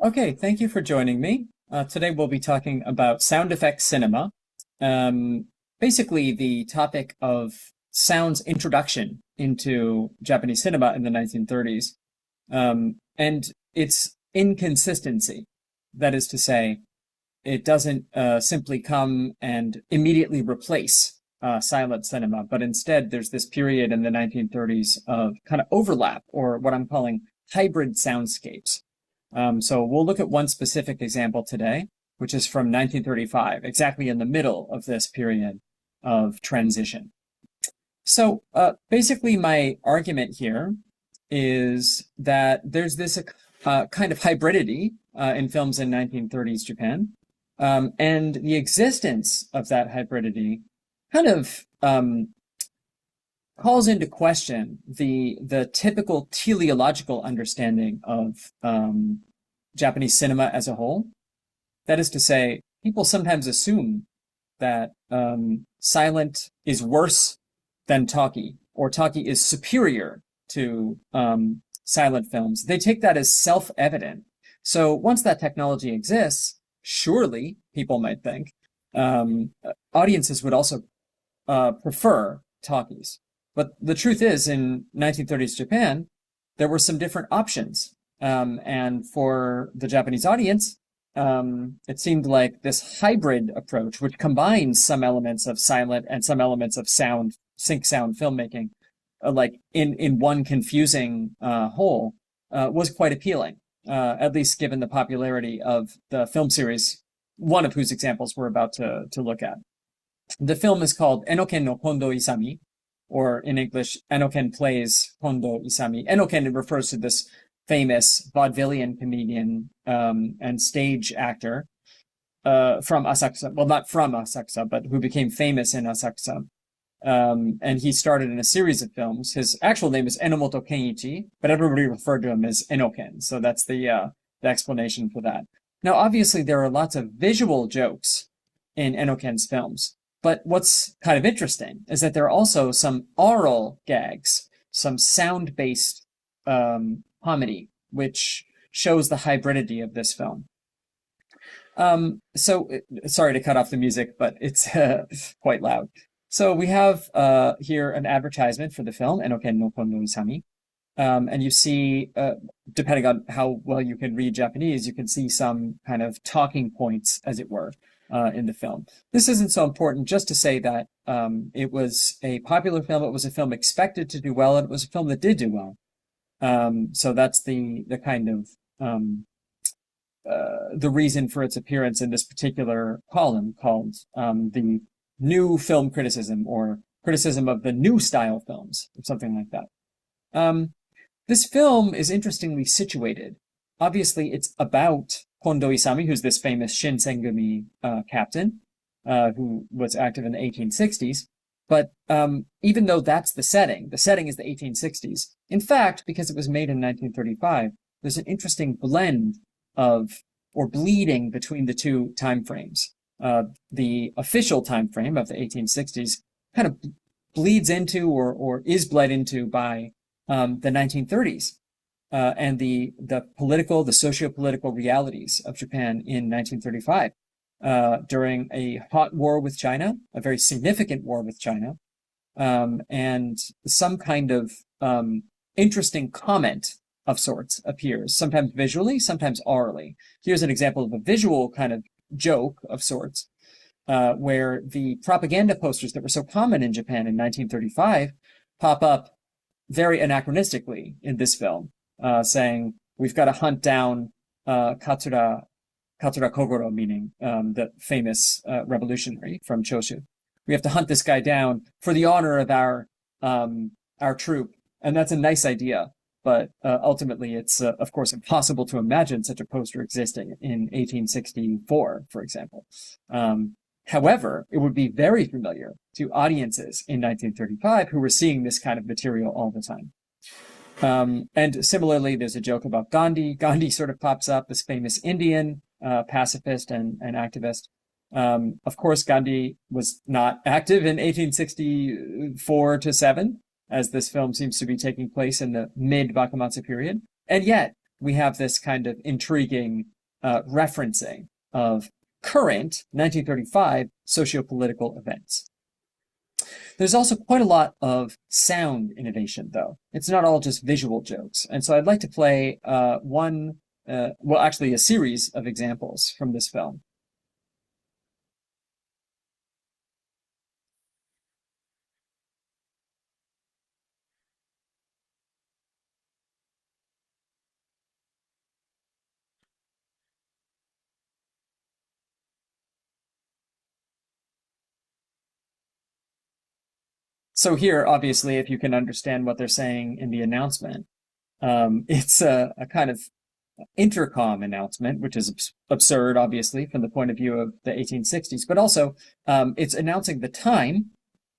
Okay, thank you for joining me. Today we'll be talking about sound effects cinema. Um, Basically, the topic of sound's introduction into Japanese cinema in the 1930s, and its inconsistency. That is to say, it doesn't simply come and immediately replace silent cinema, but instead there's this period in the 1930s of kind of overlap, or what I'm calling hybrid soundscapes. So we'll look at one specific example today, which is from 1935, exactly in the middle of this period of transition. So basically, my argument here is that there's this kind of hybridity in films in 1930s Japan, and the existence of that hybridity kind of calls into question the typical teleological understanding of Japanese cinema as a whole. That is to say, people sometimes assume that silent is worse than talkie, or talkie is superior to silent films. They take that as self-evident. So once that technology exists, surely, people might think, audiences would also prefer talkies. But the truth is, in 1930s Japan, there were some different options. And for the Japanese audience, it seemed like this hybrid approach, which combines some elements of silent and some elements of sync sound filmmaking, like in one confusing whole, was quite appealing, at least given the popularity of the film series, one of whose examples we're about to look at. The film is called Enoken no Kondo Isami, or in English, Enoken Plays Kondo Isami. Enoken refers to this famous vaudevillian comedian and stage actor from Asakusa. Well, not from Asakusa, but who became famous in Asakusa. And he starred in a series of films. His actual name is Enomoto Kenichi, but everybody referred to him as Enoken. So that's the explanation for that. Now, obviously, there are lots of visual jokes in Enoken's films. But what's kind of interesting is that there are also some aural gags, some sound-based comedy, which shows the hybridity of this film. Sorry to cut off the music, but it's quite loud. So we have here an advertisement for the film, Enoken no Kondo Isami. And you see, depending on how well you can read Japanese, you can see some kind of talking points, as it were, in the film. This isn't so important, just to say that it was a popular film. It was a film expected to do well, and it was a film that did do well. So that's the kind of the reason for its appearance in this particular column called the New Film Criticism, or Criticism of the New Style Films, or something like that. This film is interestingly situated. Obviously, it's about Kondo Isami, who's this famous Shinsengumi captain, who was active in the 1860s. But even though that's the setting is the 1860s. In fact, because it was made in 1935, there's an interesting blend of, or bleeding between the two time frames. The official time frame of the 1860s kind of bleeds into, or is bled into by the 1930s. And the political, the socio-political realities of Japan in 1935, during a hot war with China, a very significant war with China, and some kind of interesting comment of sorts appears, sometimes visually, sometimes orally. Here's an example of a visual kind of joke of sorts, where the propaganda posters that were so common in Japan in 1935 pop up very anachronistically in this film, saying, we've got to hunt down Katsura Kogoro, meaning the famous revolutionary from Choshu. We have to hunt this guy down for the honor of our troop. And that's a nice idea. But ultimately, it's, of course, impossible to imagine such a poster existing in 1864, for example. However, it would be very familiar to audiences in 1935 who were seeing this kind of material all the time. And similarly, there's a joke about Gandhi. Gandhi sort of pops up, this famous Indian pacifist and activist. Of course, Gandhi was not active in 1864 to 7, as this film seems to be taking place in the mid-Bakumatsu period. And yet, we have this kind of intriguing referencing of current 1935 sociopolitical events. There's also quite a lot of sound innovation, though. It's not all just visual jokes. And so I'd like to play actually a series of examples from this film. So here, obviously, if you can understand what they're saying in the announcement, it's a kind of intercom announcement, which is absurd, obviously, from the point of view of the 1860s, but also it's announcing the time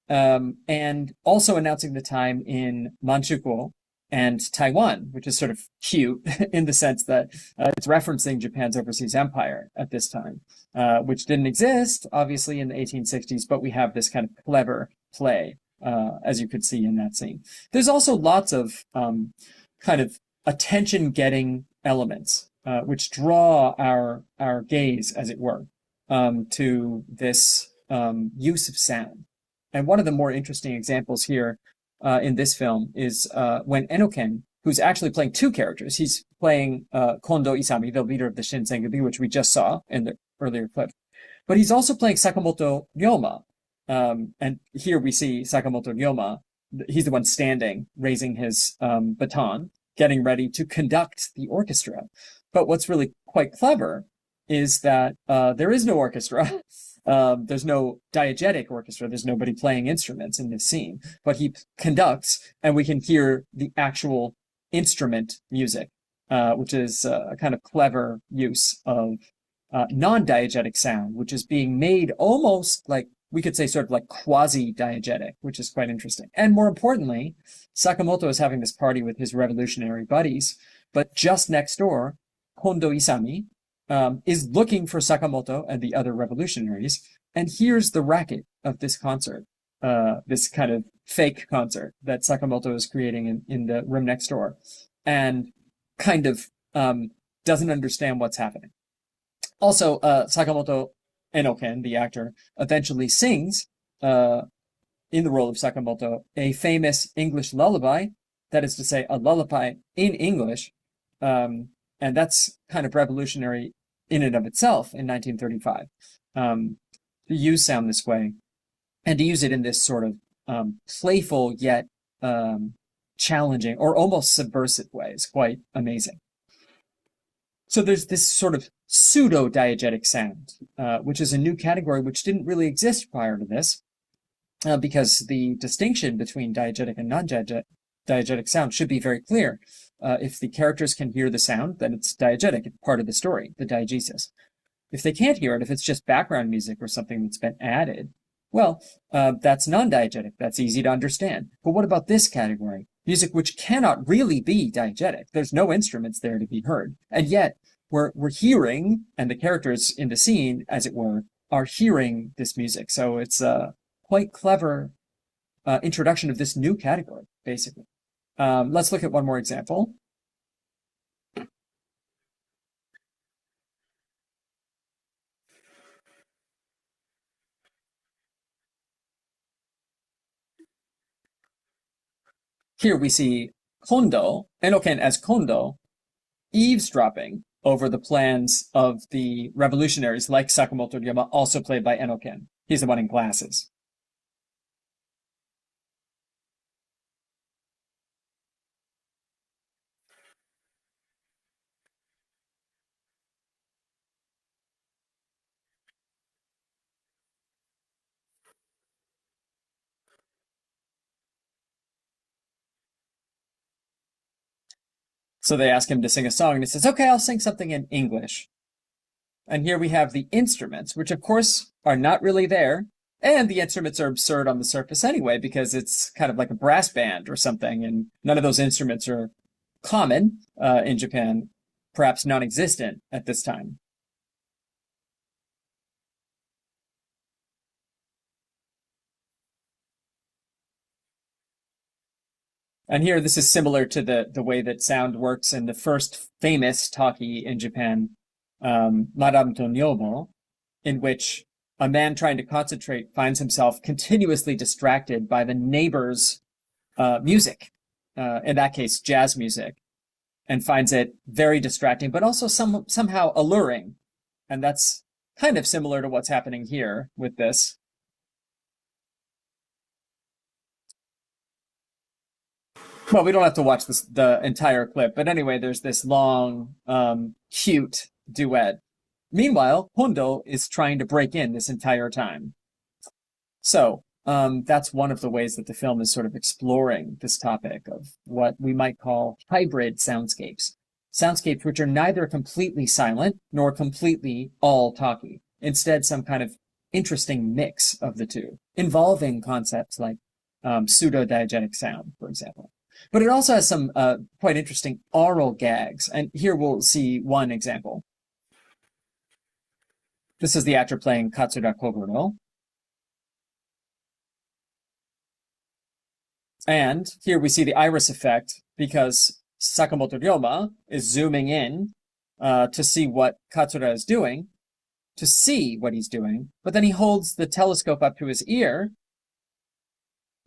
and also announcing the time in Manchukuo and Taiwan, which is sort of cute in the sense that it's referencing Japan's overseas empire at this time, which didn't exist, obviously, in the 1860s, but we have this kind of clever play, as you could see in that scene. There's also lots of kind of attention-getting elements, which draw our gaze, as it were, to this use of sound. And one of the more interesting examples here in this film is when Enoken, who's actually playing two characters, he's playing Kondo Isami, the leader of the Shinsengubi, which we just saw in the earlier clip, but he's also playing Sakamoto Ryoma. And here we see Sakamoto Ryoma. He's the one standing, raising his baton, getting ready to conduct the orchestra. But what's really quite clever is that there is no orchestra. There's no diegetic orchestra. There's nobody playing instruments in this scene, but he conducts, and we can hear the actual instrument music, which is a kind of clever use of non-diegetic sound, which is being made almost like, we could say, sort of like quasi-diegetic, which is quite interesting. And more importantly, Sakamoto is having this party with his revolutionary buddies, but just next door, Kondo Isami is looking for Sakamoto and the other revolutionaries, and here's the racket of this concert, this kind of fake concert that Sakamoto is creating in the room next door, and kind of doesn't understand what's happening. Also, Sakamoto Enoken, the actor, eventually sings, in the role of Sakamoto, a famous English lullaby, that is to say, a lullaby in English, and that's kind of revolutionary in and of itself in 1935, to use sound this way, and to use it in this sort of playful yet challenging or almost subversive way is quite amazing. So there's this sort of pseudo-diegetic sound, which is a new category which didn't really exist prior to this, because the distinction between diegetic and non-diegetic sound should be very clear. If the characters can hear the sound, then it's diegetic, it's part of the story, the diegesis. If they can't hear it, if it's just background music or something that's been added, well, that's non-diegetic, that's easy to understand. But what about this category? Music which cannot really be diegetic. There's no instruments there to be heard. And yet, we're hearing, and the characters in the scene, as it were, are hearing this music. So it's a quite clever introduction of this new category, basically. Let's look at one more example. Here we see Kondo, Enoken as Kondo, eavesdropping over the plans of the revolutionaries like Sakamoto Ryoma, also played by Enoken. He's the one in glasses. So they ask him to sing a song, and he says, okay, I'll sing something in English. And here we have the instruments, which of course are not really there. And the instruments are absurd on the surface anyway, because it's kind of like a brass band or something, and none of those instruments are common in Japan, perhaps non-existent at this time. And here, this is similar to the way that sound works in the first famous talkie in Japan, Madame Tonyobo, in which a man trying to concentrate finds himself continuously distracted by the neighbor's music, in that case, jazz music, and finds it very distracting, but also somehow alluring. And that's kind of similar to what's happening here with this. Well, we don't have to watch the entire clip, but anyway, there's this long, cute duet. Meanwhile, Hondo is trying to break in this entire time. So, that's one of the ways that the film is sort of exploring this topic of what we might call hybrid soundscapes. Soundscapes which are neither completely silent nor completely all talkie. Instead, some kind of interesting mix of the two, involving concepts like pseudo-diegetic sound, for example. But it also has some quite interesting oral gags, and here we'll see one example. This is the actor playing Katsura Kogoro. And here we see the iris effect because Sakamoto Ryoma is zooming in to see what Katsura is doing, to see what he's doing, but then he holds the telescope up to his ear,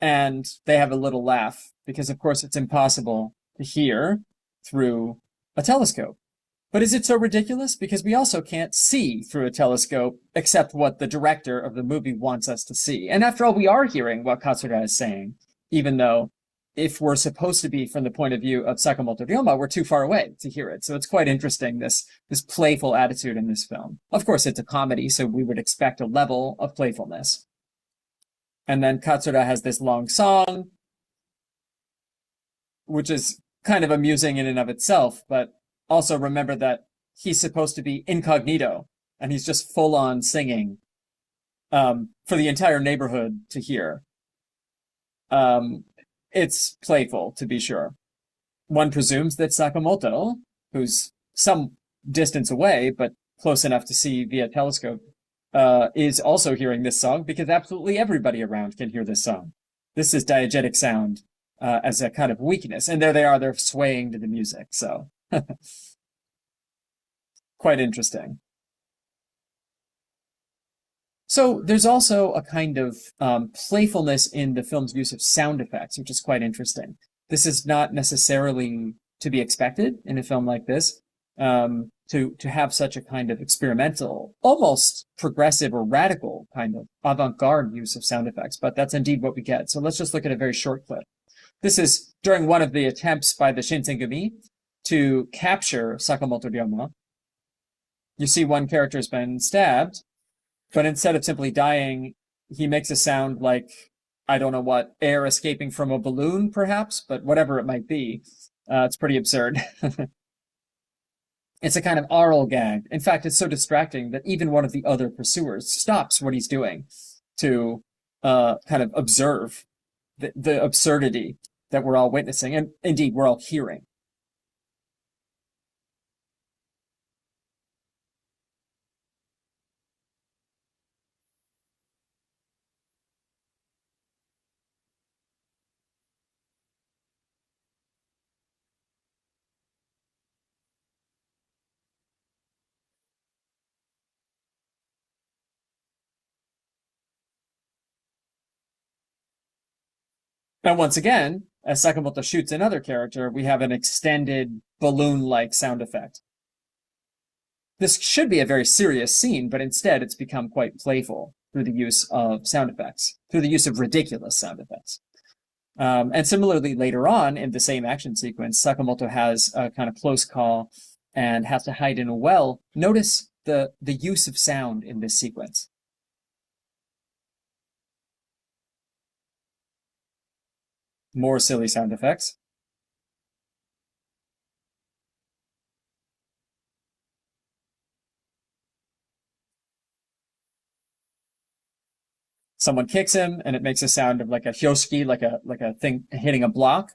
and they have a little laugh because, of course, it's impossible to hear through a telescope. But is it so ridiculous? Because we also can't see through a telescope except what the director of the movie wants us to see. And after all, we are hearing what Katsura is saying, even though if we're supposed to be from the point of view of Sakamoto Ryoma, we're too far away to hear it. So it's quite interesting, this playful attitude in this film. Of course, it's a comedy, so we would expect a level of playfulness. And then Katsura has this long song, which is kind of amusing in and of itself, but also remember that he's supposed to be incognito, and he's just full on singing for the entire neighborhood to hear. It's playful, to be sure. One presumes that Sakamoto, who's some distance away, but close enough to see via telescope, is also hearing this song because absolutely everybody around can hear this song. This is diegetic sound as a kind of weakness. And there they are, they're swaying to the music. So quite interesting. So there's also a kind of playfulness in the film's use of sound effects, which is quite interesting. This is not necessarily to be expected in a film like this, to have such a kind of experimental, almost progressive or radical kind of avant-garde use of sound effects, but that's indeed what we get. So let's just look at a very short clip. This is during one of the attempts by the Shinsengumi to capture Sakamoto Ryoma. You see one character has been stabbed, but instead of simply dying, he makes a sound like, I don't know what, air escaping from a balloon, perhaps, but whatever it might be. It's pretty absurd. It's a kind of oral gag. In fact, it's so distracting that even one of the other pursuers stops what he's doing to kind of observe the absurdity that we're all witnessing, and indeed we're all hearing. And once again, as Sakamoto shoots another character, we have an extended balloon-like sound effect. This should be a very serious scene, but instead it's become quite playful through the use of sound effects, through the use of ridiculous sound effects. And similarly, later on in the same action sequence, Sakamoto has a kind of close call and has to hide in a well. Notice the use of sound in this sequence. More silly sound effects. Someone kicks him, and it makes a sound of like a hyoshiki, like a thing hitting a block.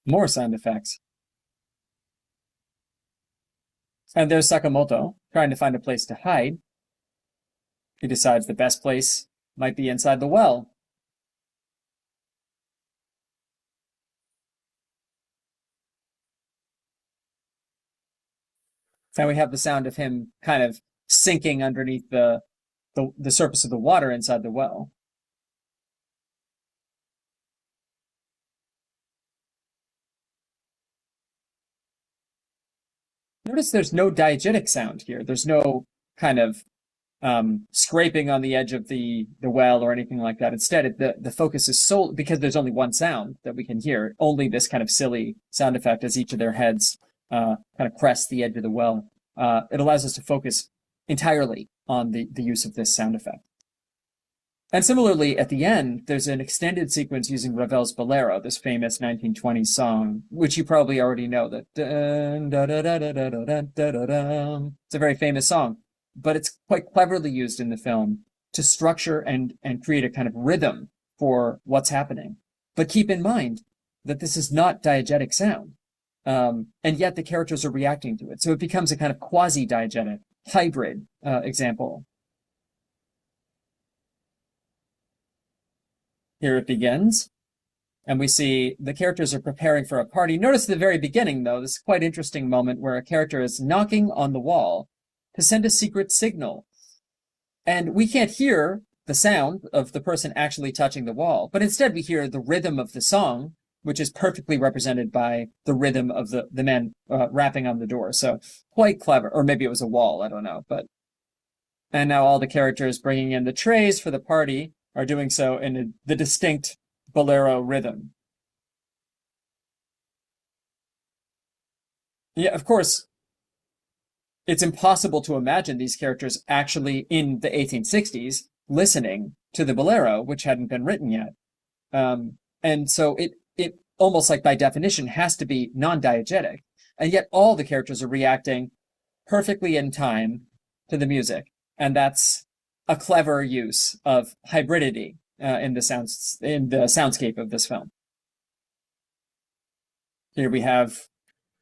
More sound effects. And there's Sakamoto trying to find a place to hide. He decides the best place might be inside the well. Now we have the sound of him kind of sinking underneath the surface of the water inside the well. Notice there's no diegetic sound here. There's no kind of scraping on the edge of the well or anything like that. Instead, the focus is solely because there's only one sound that we can hear, only this kind of silly sound effect as each of their heads kind of crest the edge of the well. It allows us to focus entirely on the use of this sound effect. And similarly, at the end, there's an extended sequence using Ravel's Bolero, this famous 1920s song, which you probably already know. That it's a very famous song, but it's quite cleverly used in the film to structure and create a kind of rhythm for what's happening. But keep in mind that this is not diegetic sound, and yet the characters are reacting to it. So it becomes a kind of quasi-diegetic, hybrid example. Here it begins, and we see the characters are preparing for a party. Notice the very beginning, though, this quite interesting moment where a character is knocking on the wall to send a secret signal. And we can't hear the sound of the person actually touching the wall, but instead we hear the rhythm of the song, which is perfectly represented by the rhythm of the man rapping on the door. So quite clever, or maybe it was a wall, I don't know. And now all the characters bringing in the trays for the party are doing so in the distinct bolero rhythm. Yeah, of course, it's impossible to imagine these characters actually in the 1860s listening to the bolero, which hadn't been written yet. And so it almost like by definition has to be non-diegetic. And yet all the characters are reacting perfectly in time to the music. And that's a clever use of hybridity in the soundscape of this film. Here we have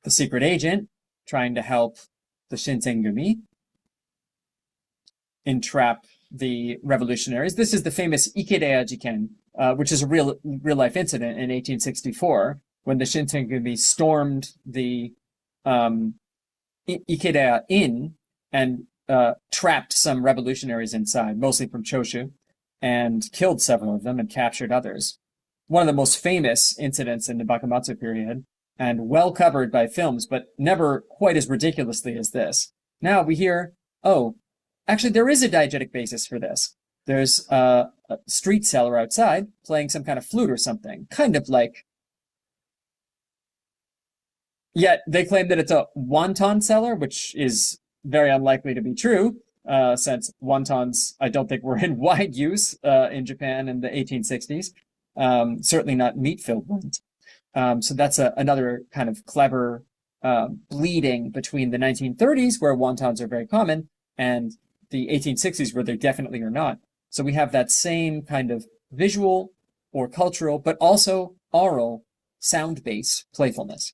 the secret agent trying to help the Shinsengumi entrap the revolutionaries. This is the famous Ikeda Jiken, which is a real life incident in 1864 when the Shinsengumi stormed the Ikeda Inn and trapped some revolutionaries inside, mostly from Choshu, and killed several of them and captured others. One of the most famous incidents in the Bakumatsu period, and well covered by films, but never quite as ridiculously as this. Now we hear, oh, actually there is a diegetic basis for this. There's a street seller outside playing some kind of flute or something, kind of like. Yet they claim that it's a wonton seller, which is very unlikely to be true, since wontons, I don't think, were in wide use in Japan in the 1860s. Certainly not meat-filled ones. So that's another kind of clever bleeding between the 1930s, where wontons are very common, and the 1860s, where they definitely are not. So we have that same kind of visual or cultural, but also oral sound-based playfulness.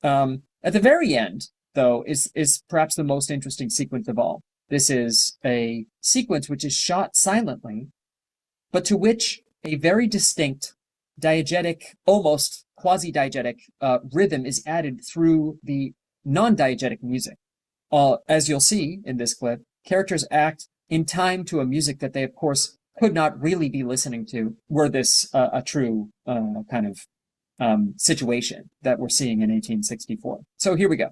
At the very end, though, is perhaps the most interesting sequence of all. This is a sequence which is shot silently, but to which a very distinct diegetic, almost quasi-diegetic rhythm is added through the non-diegetic music. As you'll see in this clip, characters act in time to a music that they, of course, could not really be listening to were this a true kind of situation that we're seeing in 1864. So here we go.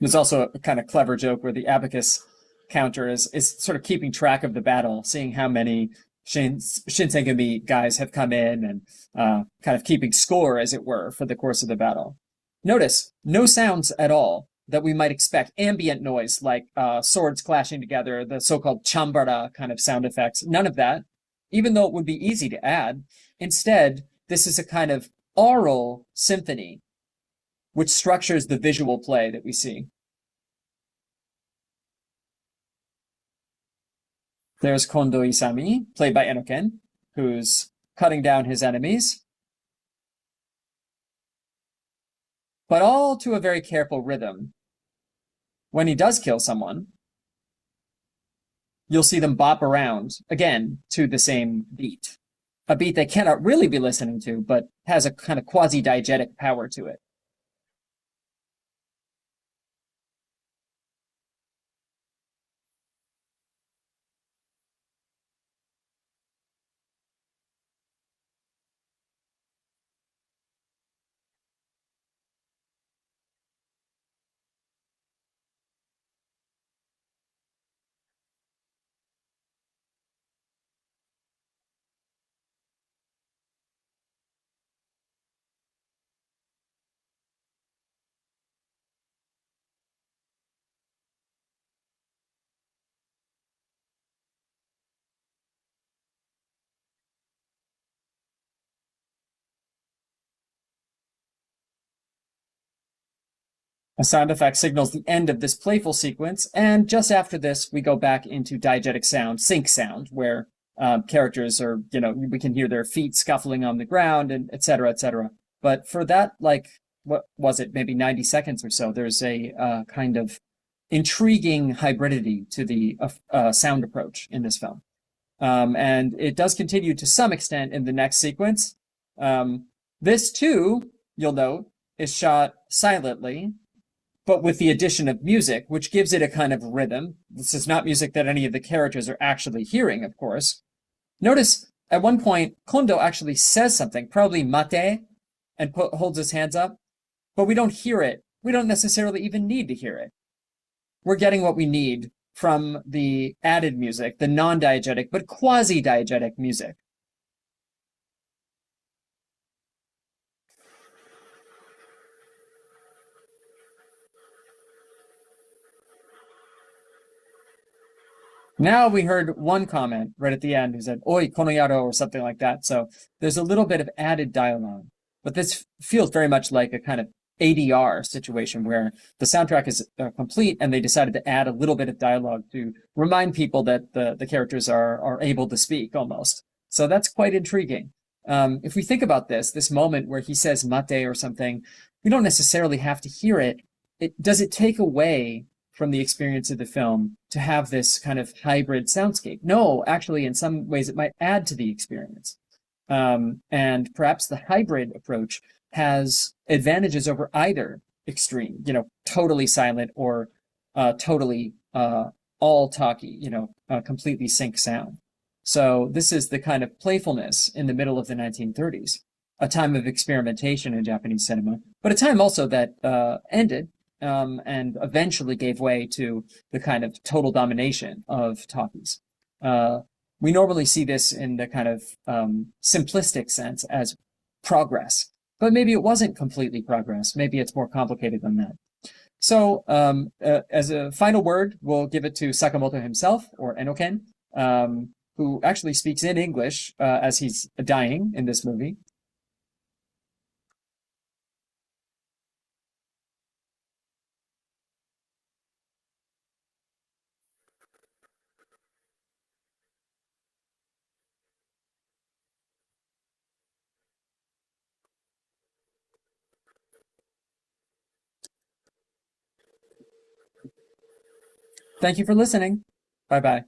There's also a kind of clever joke where the abacus counter is sort of keeping track of the battle, seeing how many Shinsengumi guys have come in and kind of keeping score, as it were, for the course of the battle. Notice, no sounds at all that we might expect. Ambient noise, like swords clashing together, the so-called chambara kind of sound effects. None of that, even though it would be easy to add. Instead, this is a kind of aural symphony which structures the visual play that we see. There's Kondo Isami, played by Enoken, who's cutting down his enemies. but all to a very careful rhythm. When he does kill someone, you'll see them bop around again to the same beat. A beat they cannot really be listening to, but has a kind of quasi-diegetic power to it. A sound effect signals the end of this playful sequence, and just after this, we go back into diegetic sound, sync sound, where characters are, we can hear their feet scuffling on the ground, and et cetera, et cetera. But for that, like, what was it, maybe 90 seconds or so, there's a kind of intriguing hybridity to the sound approach in this film. And it does continue to some extent in the next sequence. This, too, you'll note, is shot silently, but with the addition of music, which gives it a kind of rhythm. This is not music that any of the characters are actually hearing, of course. Notice at one point, Kondo actually says something, probably mate, and holds his hands up, but we don't hear it. We don't necessarily even need to hear it. We're getting what we need from the added music, the non-diegetic but quasi-diegetic music. Now we heard one comment right at the end who said, "Oi, kono yaro," or something like that. So there's a little bit of added dialogue. But this feels very much like a kind of ADR situation where the soundtrack is complete and they decided to add a little bit of dialogue to remind people that the characters are able to speak almost. So that's quite intriguing. If we think about this moment where he says mate or something, we don't necessarily have to hear it. Does it take away from the experience of the film to have this kind of hybrid soundscape? No, actually, in some ways, it might add to the experience. And perhaps the hybrid approach has advantages over either extreme, totally silent or totally all talky, completely sync sound. So this is the kind of playfulness in the middle of the 1930s, a time of experimentation in Japanese cinema, but a time also that ended and eventually gave way to the kind of total domination of talkies. We normally see this in the kind of simplistic sense as progress, but maybe it wasn't completely progress. Maybe it's more complicated than that. So as a final word, we'll give it to Sakamoto himself, or Enoken, who actually speaks in English as he's dying in this movie. Thank you for listening. Bye-bye.